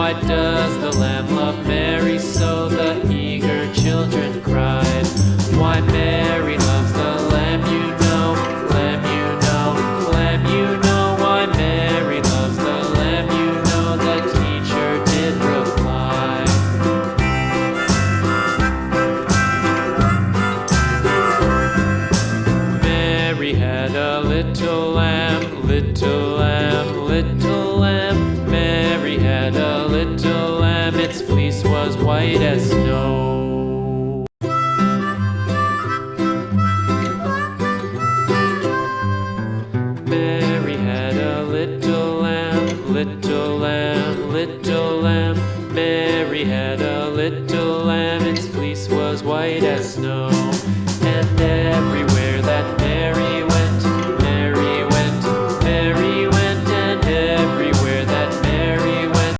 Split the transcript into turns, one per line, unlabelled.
Why does the lamb love Mary so? The eager children cried. Why Mary loves the lamb, you know, lamb, you know, lamb, you know. Why Mary loves the lamb, you know, the teacher did reply. Mary had a little lamb, little lamb, little lamb. Mary had a little lamb, its fleece was white as snow. Mary had a little lamb, little lamb, little lamb. Mary had a little lamb, its fleece was white as snow.